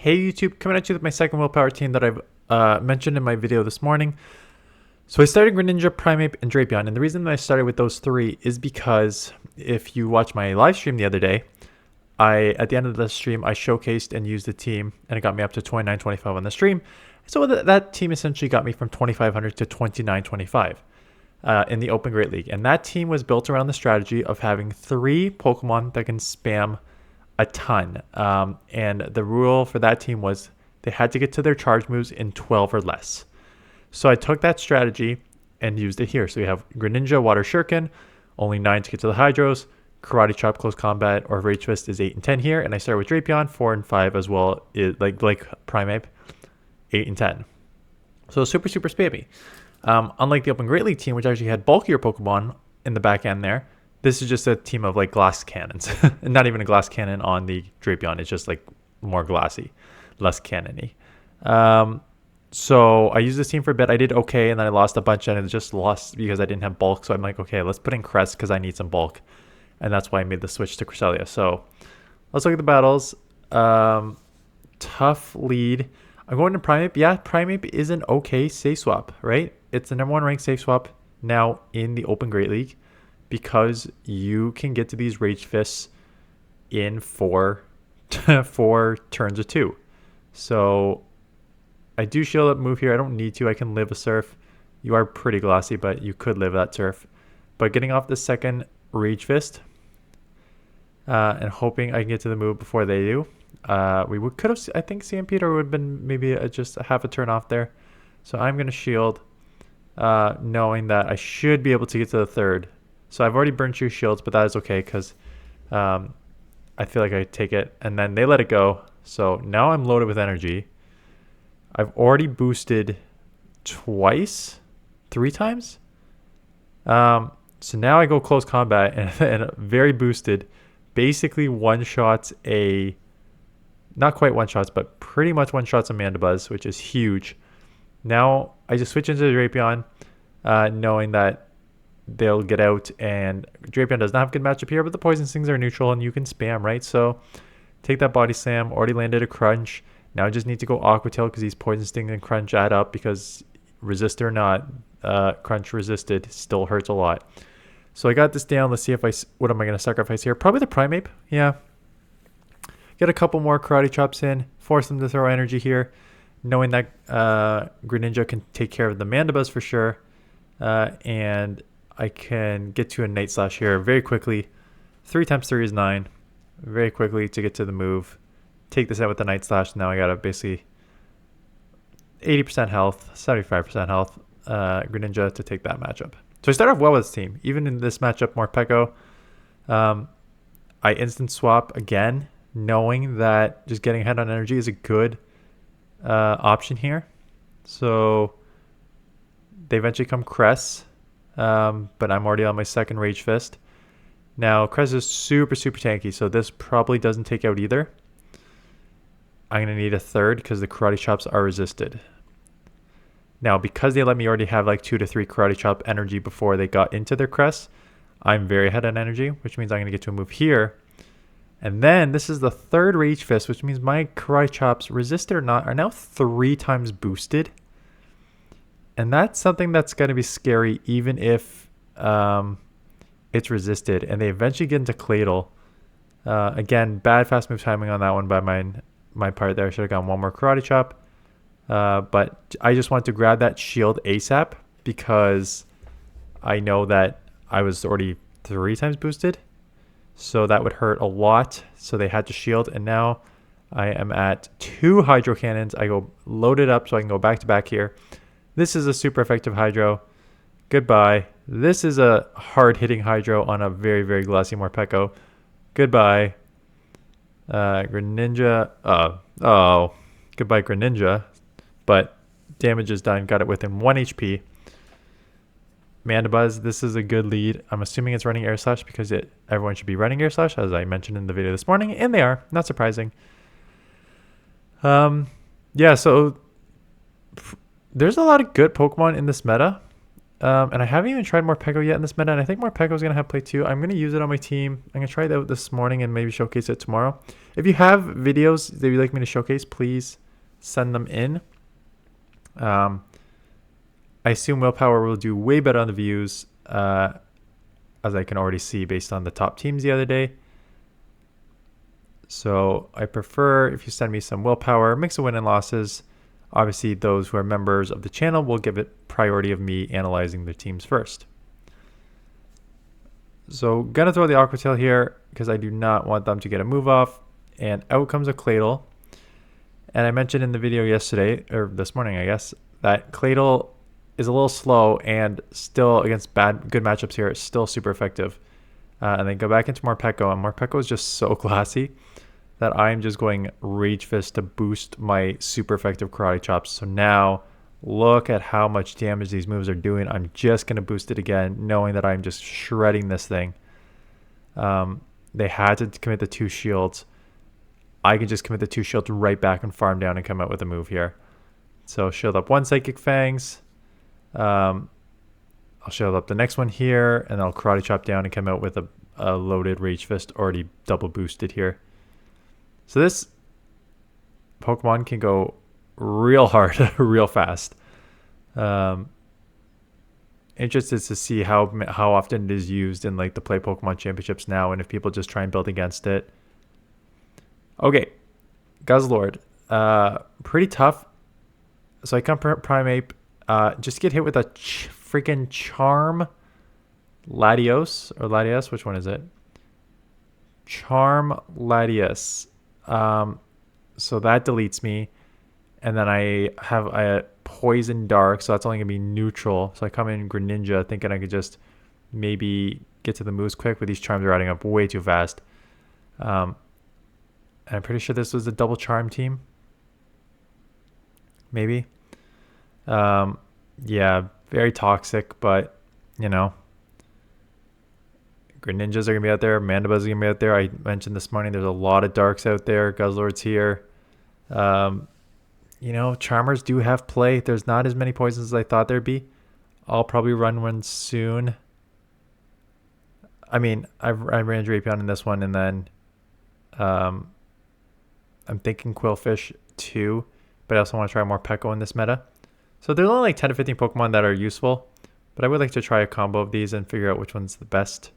Hey YouTube, coming at you with my second willpower team that I've mentioned in my video this morning. So I started Greninja, Primeape, and Drapion, and the reason that I started with those three is because if you watch my live stream the other day, at the end of the stream, I showcased and used the team, and it got me up to 2925 on the stream. So that team essentially got me from 2500 to 2925 in the Open Great League. And that team was built around the strategy of having 3 Pokemon that can spam a ton. And the rule for that team was they had to get to their charge moves in 12 or less. So I took that strategy and used it here. So we have Greninja, Water Shuriken, only 9 to get to the Hydros. Karate Chop, Close Combat, or Rage Fist is 8 and 10 here. And I start with Drapion, 4 and 5 as well, like Primeape, 8 and 10. So super spammy. Unlike the Open Great League team, which actually had bulkier Pokemon in the back end there, this is just a team of like glass cannons. And not even a glass cannon on the Drapion. It's just like more glassy, less cannony. So I used this team for a bit. I did okay, and then I lost a bunch, and I just lost because I didn't have bulk. So I'm like, okay, let's put in Crest because I need some bulk. And that's why I made the switch to Cresselia. So let's look at the battles. Tough lead. I'm going to Primeape. Yeah, Primeape is an okay safe swap, right? It's the #1 ranked safe swap now in the Open Great League because you can get to these Rage Fists in 4 turns or 2. So I do shield up move here. I don't need to. I can live a Surf. You are pretty glassy, but you could live that Surf. But getting off the second Rage Fist and hoping I can get to the move before they do. We could have, I think CMP'd or would have been maybe just a half a turn off there. So I'm going to shield knowing that I should be able to get to the third. So I've already burned 2 shields, but that is okay because I feel like I take it. And then they let it go. So now I'm loaded with energy. I've already boosted twice, 3 times. So now I go close combat and very boosted. Basically one-shots not quite one-shots, but pretty much one-shots a Mandibuzz, which is huge. Now I just switch into the Drapion, knowing that they'll get out, and Drapion does not have good matchup here, but the Poison Stings are neutral and you can spam, right? So take that Body Slam, already landed a Crunch. Now I just need to go Aqua Tail because these Poison Sting and Crunch add up because resist or not, Crunch resisted still hurts a lot. So I got this down. Let's see what am I going to sacrifice here? Probably the Primeape. Yeah. Get a couple more Karate Chops in. Force them to throw energy here. Knowing that Greninja can take care of the Mandibuzz for sure. And I can get to a Night Slash here very quickly. 3 times 3 is 9. Very quickly to get to the move. Take this out with the Night Slash. Now I got a basically 80% health, 75% health Greninja to take that matchup. So I start off well with this team. Even in this matchup, Morpeko, I instant swap again, knowing that just getting ahead on energy is a good option here. So they eventually come Cress, but I'm already on my second Rage Fist. Now Cress is super tanky, so this probably doesn't take out either. I'm going to need a third because the Karate Chops are resisted. Now, because they let me already have like 2 to 3 Karate Chop energy before they got into their Crest, I'm very ahead on energy, which means I'm going to get to a move here. And then this is the third Rage Fist, which means my Karate Chops, resisted or not, are now 3 times boosted. And that's something that's going to be scary even if it's resisted. And they eventually get into Cladle. Again, bad fast move timing on that one by my part there. I should have gone one more Karate Chop. But I just wanted to grab that shield ASAP because I know that I was already 3 times boosted. So that would hurt a lot. So they had to shield. And now I am at 2 Hydro Cannons. I go load it up so I can go back to back here. This is a super effective Hydro. Goodbye. This is a hard hitting Hydro on a very glassy Morpeko. Goodbye. Greninja. Oh. Goodbye, Greninja. But damage is done. Got it within 1 HP. Mandibuzz, this is a good lead. I'm assuming it's running Air Slash because everyone should be running Air Slash, as I mentioned in the video this morning. And they are. Not surprising. Yeah, so there's a lot of good Pokemon in this meta. And I haven't even tried Morpeko yet in this meta, and I think Morpeko is going to have play too. I'm going to use it on my team. I'm going to try it out this morning and maybe showcase it tomorrow. If you have videos that you'd like me to showcase, please send them in. I assume Willpower will do way better on the views, as I can already see based on the top teams the other day. So I prefer if you send me some Willpower, mix of win and losses. Obviously, those who are members of the channel will give it priority of me analyzing their teams first. So gonna throw the Aqua Tail here because I do not want them to get a move off. And out comes a Claydol. And I mentioned in the video yesterday, or this morning I guess, that Claydol is a little slow and still against good matchups here, it's still super effective. And then go back into Morpeko, and Morpeko is just so classy that I'm just going Rage Fist to boost my super effective Karate Chops. So now look at how much damage these moves are doing. I'm just going to boost it again, knowing that I'm just shredding this thing. They had to commit the 2 shields. I can just commit the 2 shields right back and farm down and come out with a move here. So shield up 1 Psychic Fangs. I'll shield up the next one here, and I'll Karate Chop down and come out with a loaded Rage Fist already double boosted here. So this Pokemon can go real hard, real fast. Interested to see how often it is used in like the Play Pokemon Championships now, and if people just try and build against it. Okay, Guzzlord, pretty tough. So I come for Primeape, just get hit with a freaking Charm, Latios or Latias. Which one is it? Charm Latias. So that deletes me, and then I have a Poison Dark, so that's only gonna be neutral. So I come in Greninja thinking I could just maybe get to the moves quick, but these charms are adding up way too fast. And I'm pretty sure this was a double charm team, maybe. Yeah, very toxic, but you know, Greninjas are going to be out there. Mandibuzz are going to be out there. I mentioned this morning there's a lot of Darks out there. Guzzlord's here. You know, Charmers do have play. There's not as many poisons as I thought there'd be. I'll probably run one soon. I mean, I ran Drapion in this one, and then I'm thinking Quillfish too, but I also want to try more Morpeko in this meta. So there's only like 10 to 15 Pokemon that are useful, but I would like to try a combo of these and figure out which one's the best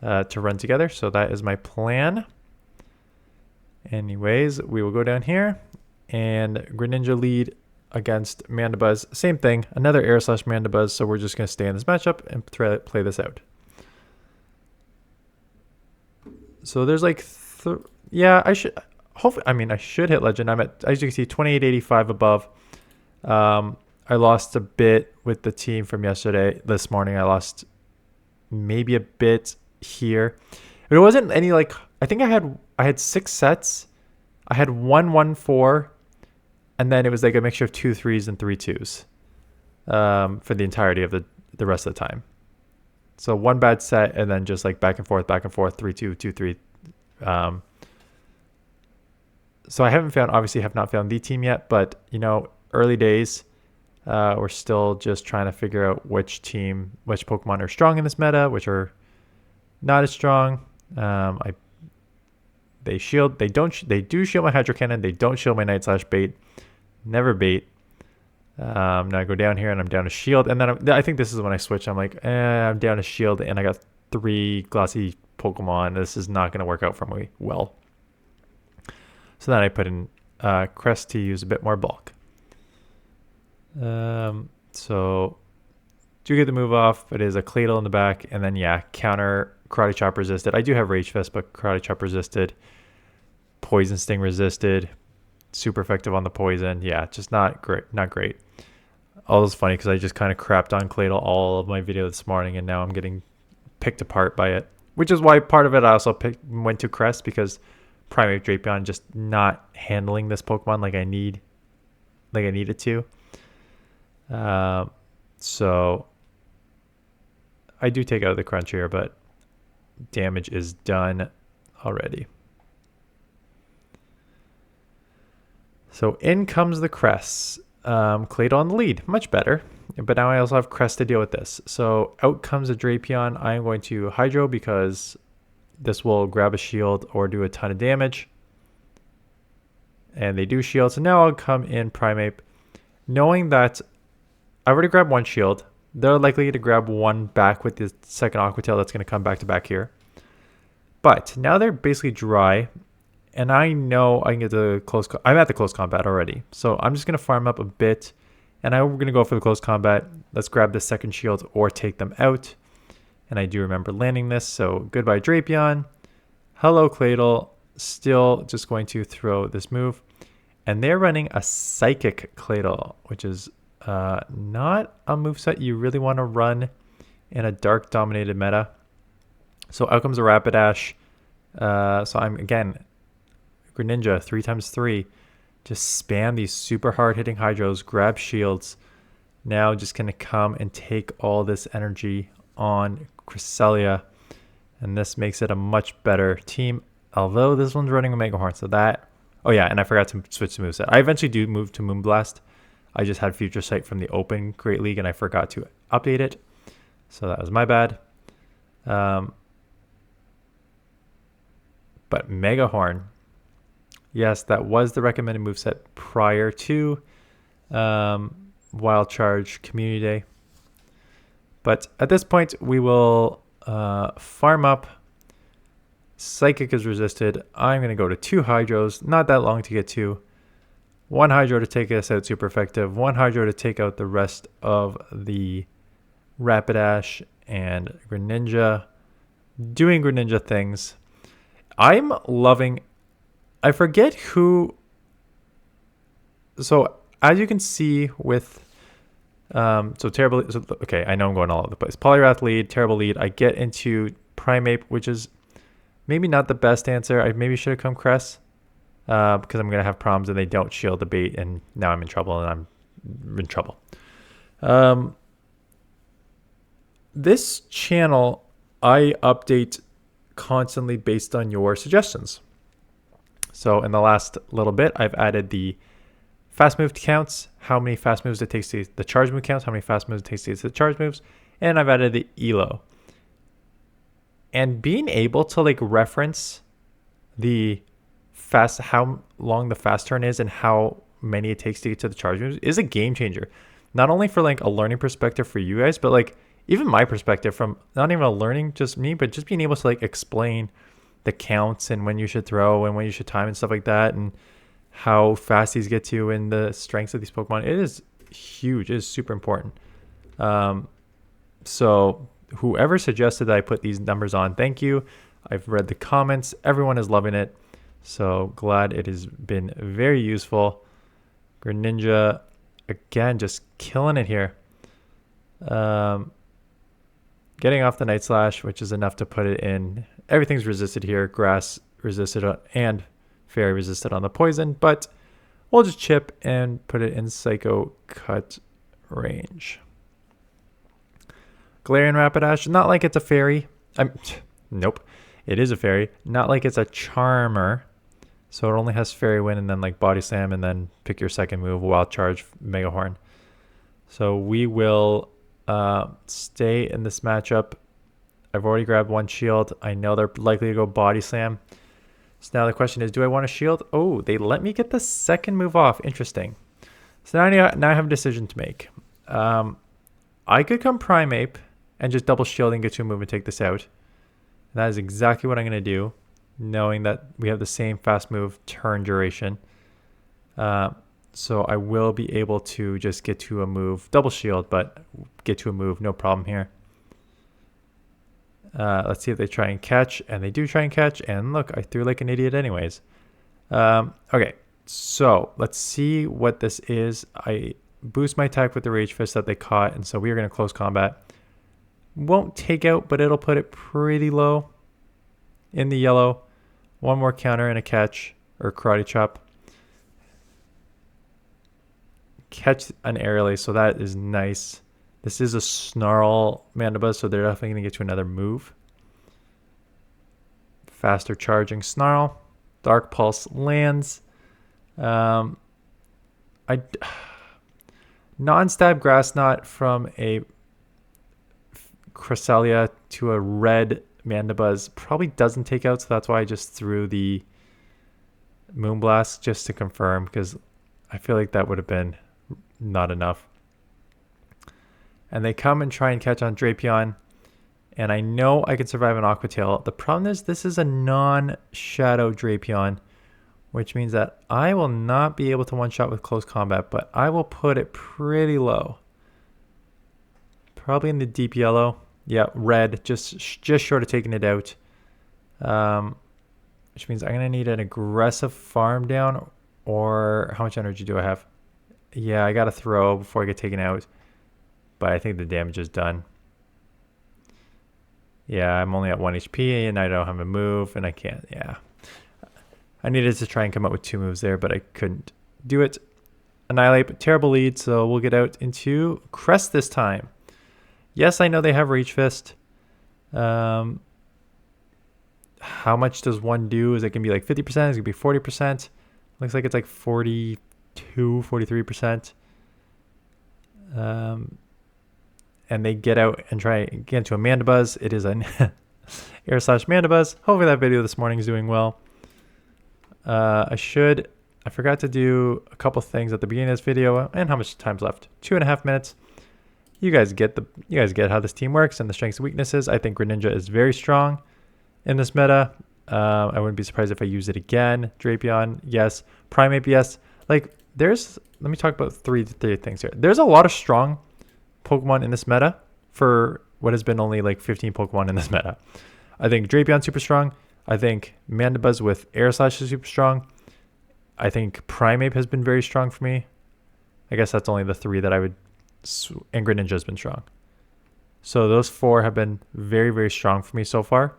to run together. So that is my plan. Anyways, we will go down here, and Greninja lead against Mandibuzz. Same thing, another Air Slash Mandibuzz, so we're just going to stay in this matchup and play this out. So there's like, yeah, I should, hopefully, I mean, I should hit Legend. I'm at, as you can see, 2885 above. I lost a bit with the team from yesterday. This morning, I lost maybe a bit here. But it wasn't any like, I think I had 6 sets. I had 1-1-4, and then it was like a mixture of 2 3s and 3 2s for the entirety of the rest of the time. So one bad set, and then just like back and forth, 3-2, 2-3. So I haven't found, obviously have not found the team yet, but you know, early days. We're still just trying to figure out which Pokemon are strong in this meta, which are not as strong. They do shield my Hydro Cannon. They don't shield my Night Slash bait. Never bait. Now I go down here and I'm down to shield, and then I think this is when I switch. I'm like, I'm down to shield, and I got 3 glossy Pokemon. This is not going to work out for me well. So then I put in Crest to use a bit more bulk. So do get the move off. It is a Claydol in the back, and then yeah, counter Karate Chop resisted. I do have Rage Fist, but Karate Chop resisted. Poison Sting resisted. Super effective on the poison. Yeah, just not great. Not great. All this is funny because I just kind of crapped on Claydol all of my video this morning, and now I'm getting picked apart by it. Which is why part of it I also went to Crest, because Primeape Drapion just not handling this Pokemon like I needed to. So I do take out the crunch here, but damage is done already. So in comes the Crest. Claydol on the lead. Much better. but now I also have Crest to deal with this. So out comes a Drapion. I am going to Hydro because this will grab a shield or do a ton of damage. And they do shield. So now I'll come in Primeape. Knowing that I've already grabbed one shield. They're likely to grab one back with the second Aqua Tail that's going to come back to back here. But now they're basically dry. And I know I can get the close. I'm at the close combat already. So I'm just going to farm up a bit. And I'm going to go for the close combat. Let's grab the second shield or take them out. And I do remember landing this. So goodbye Drapion. Hello Claydol. Still just going to throw this move. And they're running a Psychic Claydol, which is not a moveset you really want to run in a dark dominated meta. So out comes a Rapidash. So I'm again Greninja 3x3. Just spam these super hard hitting hydros, grab shields. Now just gonna come and take all this energy on Cresselia. And this makes it a much better team. Although this one's running a Mega Horn, so that... Oh yeah, and I forgot to switch the moveset. I eventually do move to Moonblast. I just had Future Sight from the Open Great League, and I forgot to update it. So that was my bad. But Mega Horn. Yes, that was the recommended moveset prior to Wild Charge Community Day. But at this point, we will farm up. Psychic is resisted. I'm going to go to 2 Hydros. Not that long to get to. 1 Hydro to take us out super effective. 1 Hydro to take out the rest of the Rapidash and Greninja. Doing Greninja things. I'm loving... I forget who... So as you can see with... Terrible... So, okay, I know I'm going all over the place. Poliwrath lead, Terrible lead. I get into Primeape, which is... Maybe not the best answer. I maybe should have come Cress because I'm going to have problems and they don't shield the bait and now I'm in trouble and I'm in trouble. This channel, I update constantly based on your suggestions. So in the last little bit, I've added the fast move counts, how many fast moves it takes to the charge move counts, how many fast moves it takes to get the charge moves, and I've added the ELO. And being able to like reference the fast, how long the fast turn is and how many it takes to get to the charge moves is a game changer. Not only for like a learning perspective for you guys, but like even my perspective from not even a learning, just me, but just being able to like explain the counts and when you should throw and when you should time and stuff like that and how fast these get to and the strengths of these Pokemon. It is huge. It is super important. So whoever suggested that I put these numbers on, thank you. I've read the comments. Everyone is loving it. So glad it has been very useful. Greninja, again, just killing it here. Getting off the Night Slash, which is enough to put it in. Everything's resisted here. Grass resisted and Fairy resisted on the poison. But we'll just chip and put it in Psycho Cut range. Galarian Rapidash, not like it's a fairy. Nope, it is a fairy. Not like it's a charmer. So it only has Fairy Wind and then like Body Slam and then pick your second move, Wild Charge, Mega Horn. So we will stay in this matchup. I've already grabbed 1 shield. I know they're likely to go Body Slam. So now the question is, do I want a shield? Oh, they let me get the second move off. Interesting. So now I have a decision to make. I could come Primeape and just double shield and get to a move and take this out. And that is exactly what I'm going to do, knowing that we have the same fast move turn duration. So I will be able to just get to a move, double shield, but get to a move, no problem here. Let's see if they try and catch, and they do try and catch, and look, I threw like an idiot anyways. Okay, so let's see what this is. I boost my attack with the Rage Fist that they caught, and so we are going to close combat. Won't take out, but it'll put it pretty low in the yellow. 1 more counter and a catch, or Karate Chop. Catch an aerially, so that is nice. This is a Snarl Mandibuzz, so they're definitely going to get to another move. Faster charging Snarl. Dark Pulse lands. Non-stab grass knot from a cresselia to a red mandibuzz probably doesn't take out, so that's why I just threw the Moonblast just to confirm, because I feel like that would have been not enough. And they come and try and catch on Drapion, and I know I can survive an Aqua Tail. The problem is this is a non-shadow Drapion, which means that I will not be able to one-shot with close combat, but I will put it pretty low. Probably in the deep yellow. Yeah, red, just short of taking it out. Which means I'm going to need an aggressive farm down, or how much energy do I have? Yeah, I got to throw before I get taken out, but I think the damage is done. Yeah, I'm only at 1 HP, and I don't have a move, and I can't, yeah. I needed to try and come up with 2 moves there, but I couldn't do it. Annihilate, terrible lead, so we'll get out into Crest this time. Yes, I know they have Rage Fist. How much does one do? Is it going to be like 50%? Is it going to be 40%? Looks like it's like 42, 43%. And they get out and try and get into a Mandibuzz. It is an Air Slash Mandibuzz. Hopefully that video this morning is doing well. I forgot to do a couple things at the beginning of this video. And how much time's left? 2.5 minutes. You guys get how this team works and the strengths and weaknesses. I think Greninja is very strong in this meta. I wouldn't be surprised if I use it again. Drapion, yes. Primeape, yes. Like, let me talk about three things here. There's a lot of strong Pokemon in this meta for what has been only like 15 Pokemon in this meta. I think Drapion super strong. I think Mandibuzz with Air Slash is super strong. I think Primeape has been very strong for me. I guess that's only the 3 that I would... And Greninja has been strong. So those 4 have been very, very strong for me so far.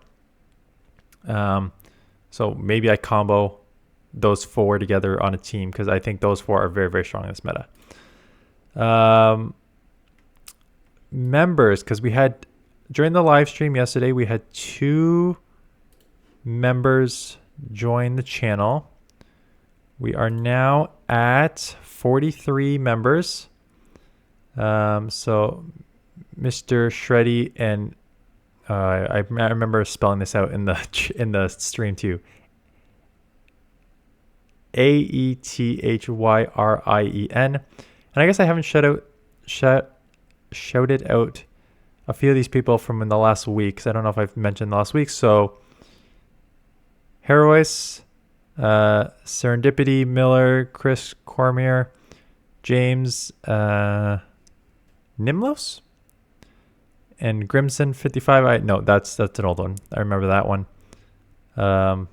So maybe I combo those 4 together on a team, because I think those 4 are very, very strong in this meta. Members, because we had... During the live stream yesterday, we had 2 members join the channel. We are now at 43 members. So Mr. Shreddy and I remember spelling this out in the stream too. AETHYRIEN. And I guess I haven't shouted out a few of these people from in the last week, because I don't know if I've mentioned last week. So Herois, Serendipity, Miller, Chris Cormier, James, Nimlos, and Grimson 55. No, that's an old one. I remember that one. But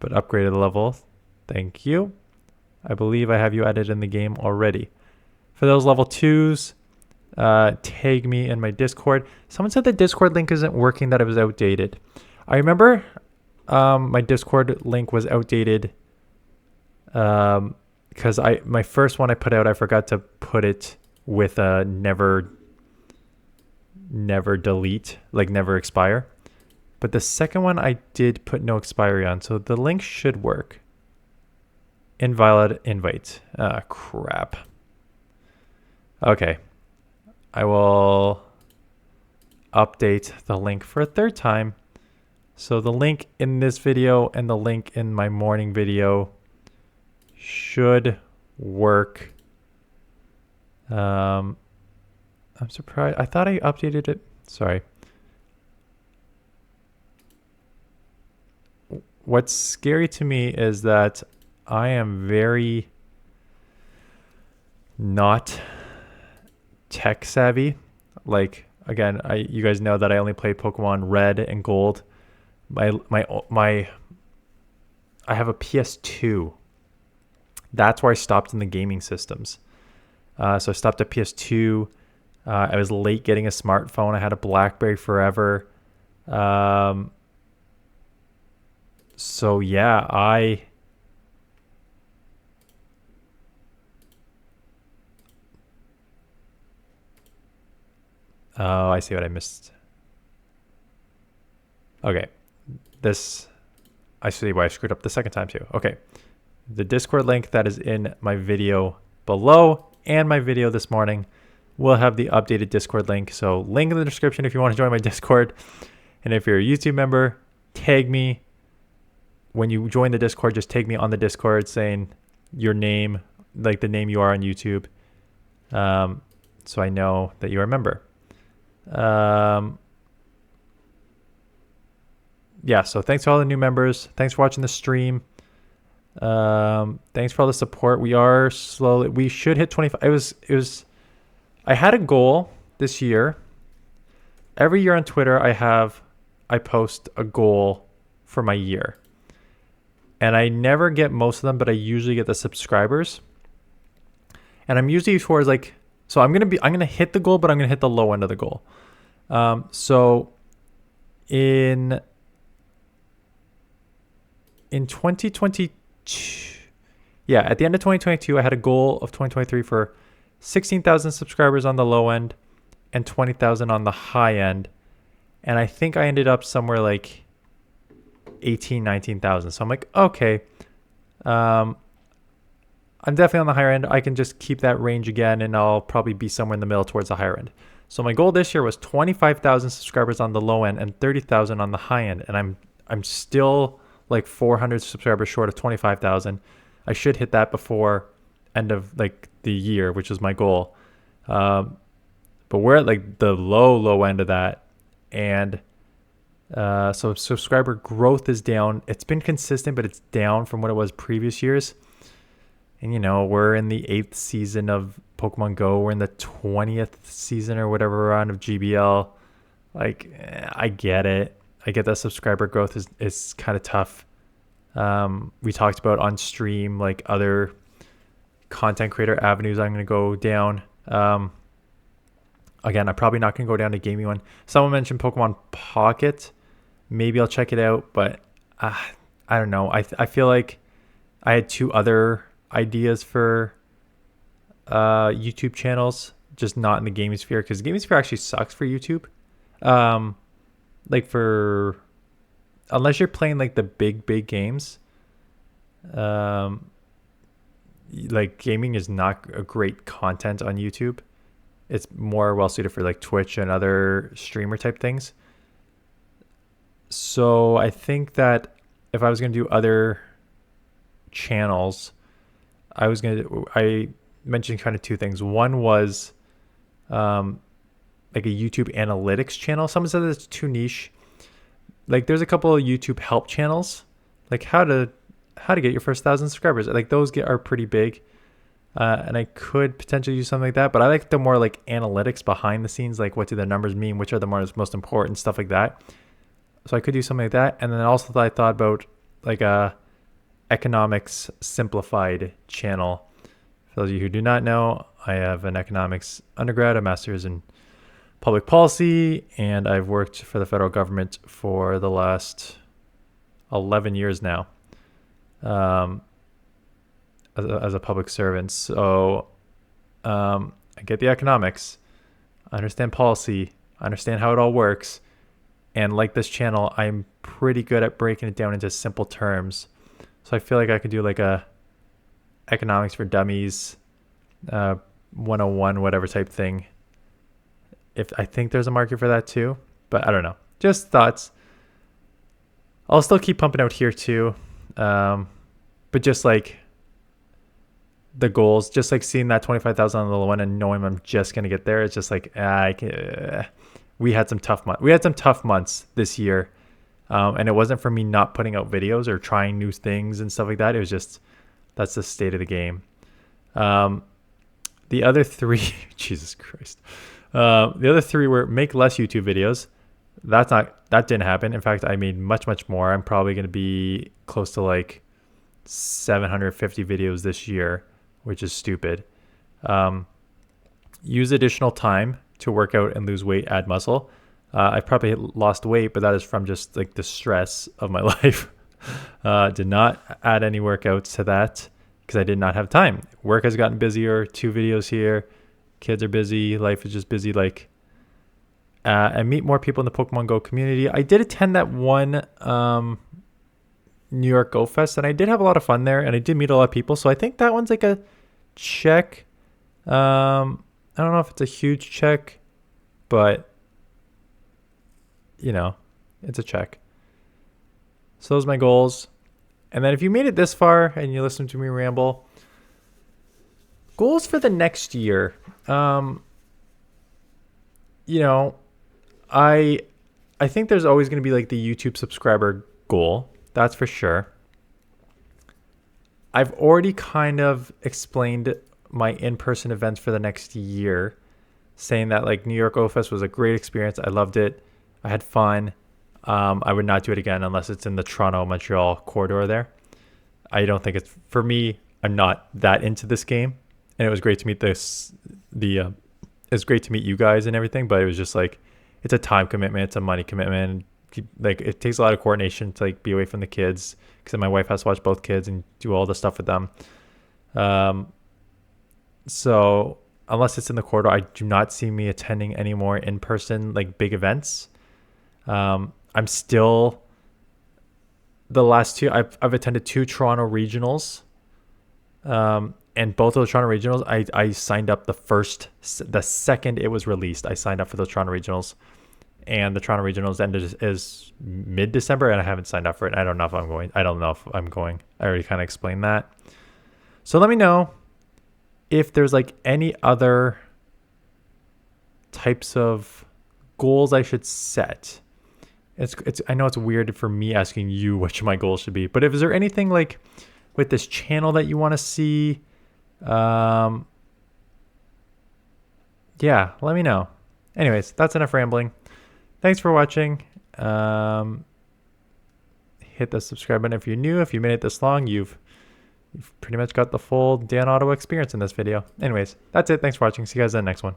upgraded level. Thank you. I believe I have you added in the game already. For those level 2s, tag me in my Discord. Someone said the Discord link isn't working, that it was outdated. I remember my Discord link was outdated because my first one I put out, I forgot to put it with a never delete, like never expire. But the second one I did put no expiry on, so the link should work. Invalid invite. Ah, crap. Okay. I will update the link for a 3rd time. So the link in this video and the link in my morning video should work. I'm surprised. I thought I updated it. Sorry. What's scary to me is that I am very not tech savvy. Like, again, you guys know that I only play Pokemon Red and Gold. I have a PS2. That's where I stopped in the gaming systems. So I stopped at PS2. I was late getting a smartphone. I had a BlackBerry forever. So yeah, oh, I see what I missed. Okay. I see why I screwed up the second time too. Okay. The Discord link that is in my video below and my video this morning will have the updated Discord link. So link in the description if you want to join my Discord. And if you're a YouTube member, tag me. When you join the Discord, just tag me on the Discord saying your name, like the name you are on YouTube. So I know that you're a member. Yeah, so thanks to all the new members. Thanks for watching the stream. Thanks for all the support. We should hit 25. I had a goal this year. Every year on Twitter, I post a goal for my year. And I never get most of them, but I usually get the subscribers. And I'm usually towards like, so I'm gonna hit the goal, but I'm gonna hit the low end of the goal. So in 2022, yeah, at the end of 2022, I had a goal of 2023 for 16,000 subscribers on the low end and 20,000 on the high end. And I think I ended up somewhere like 19,000. So I'm like, okay, I'm definitely on the higher end. I can just keep that range again, and I'll probably be somewhere in the middle towards the higher end. So my goal this year was 25,000 subscribers on the low end and 30,000 on the high end. And I'm still like 400 subscribers short of 25,000. I should hit that before end of like the year, which is my goal. But we're at like the low end of that. And so subscriber growth is down. It's been consistent, but it's down from what it was previous years. And, we're in the 8th season of Pokemon Go. We're in the 20th season or whatever we're on of GBL. Like, I get it. I get that subscriber growth is kind of tough. We talked about on stream, like other content creator avenues I'm going to go down. Again, I'm probably not going to go down to gaming one. Someone mentioned Pokemon Pocket. Maybe I'll check it out, but I don't know. I feel like I had 2 other ideas for YouTube channels, just not in the gaming sphere, because gaming sphere actually sucks for YouTube. Like unless you're playing like the big games, like gaming is not a great content on YouTube. It's more well suited for like Twitch and other streamer type things. So I think that if I was going to do other channels, I mentioned kind of 2 things. One was like a YouTube analytics channel. Someone said it's too niche. Like there's a couple of YouTube help channels, like how to get your first 1,000 subscribers. Like those are pretty big. And I could potentially do something like that, but I like the more like analytics behind the scenes, like what do the numbers mean, which are the most important, stuff like that. So I could do something like that. And then also I thought about like a economics simplified channel. For those of you who do not know, I have an economics undergrad, a master's in public policy, and I've worked for the federal government for the last 11 years now. As a public servant. So I get the economics, I understand policy, I understand how it all works. And like this channel, I'm pretty good at breaking it down into simple terms. So I feel like I could do like a economics for dummies, 101, whatever type thing. If I think there's a market for that too, but I don't know. Just thoughts. I'll still keep pumping out here too. But just like the goals, just like seeing that 25,000 on the low one and knowing I'm just going to get there. It's just like, we had some tough months. We had some tough months this year. And it wasn't for me not putting out videos or trying new things and stuff like that. It was just, that's the state of the game. The other 3, Jesus Christ. The other 3 were make less YouTube videos. That didn't happen. In fact, I made much more. I'm probably going to be close to like 750 videos this year, which is stupid. Use additional time to work out and lose weight, add muscle. I've probably lost weight, but that is from just like the stress of my life. Did not add any workouts to that because I did not have time. Work has gotten busier, 2 videos here. Kids are busy. Life is just busy. And meet more people in the Pokemon Go community. I did attend that one New York Go Fest, and I did have a lot of fun there, and I did meet a lot of people. So I think that one's like a check I don't know if it's a huge check, but you know, it's a check. So those are my goals. And then if you made it this far and you listened to me ramble, goals for the next year. You know, I think there's always going to be like the YouTube subscriber goal. That's for sure. I've already kind of explained my in-person events for the next year, saying that like New York O-Fest was a great experience. I loved it. I had fun. I would not do it again unless it's in the Toronto Montreal corridor there. I don't think it's for me. I'm not that into this game, and it was great to meet it's great to meet you guys and everything. But it was just like it's a time commitment, it's a money commitment. Like it takes a lot of coordination to like be away from the kids because my wife has to watch both kids and do all the stuff with them. So unless it's in the corridor, I do not see me attending any more in-person like big events. I'm still the last two. I've attended 2 Toronto regionals, and both of the Toronto regionals, I signed up the second it was released. I signed up for those Toronto regionals, and the Toronto regionals ended is mid-December, and I haven't signed up for it. I don't know if I'm going. I don't know if I'm going. I already kind of explained that. So let me know if there's like any other types of goals I should set. I know it's weird for me asking you which my goals should be, but if is there anything like with this channel that you want to see, yeah, let me know. Anyways, that's enough rambling. Thanks for watching. Hit the subscribe button if you're new. If you made it this long, you've pretty much got the full Dan Ottawa experience in this video. Anyways, that's it. Thanks for watching. See you guys in the next one.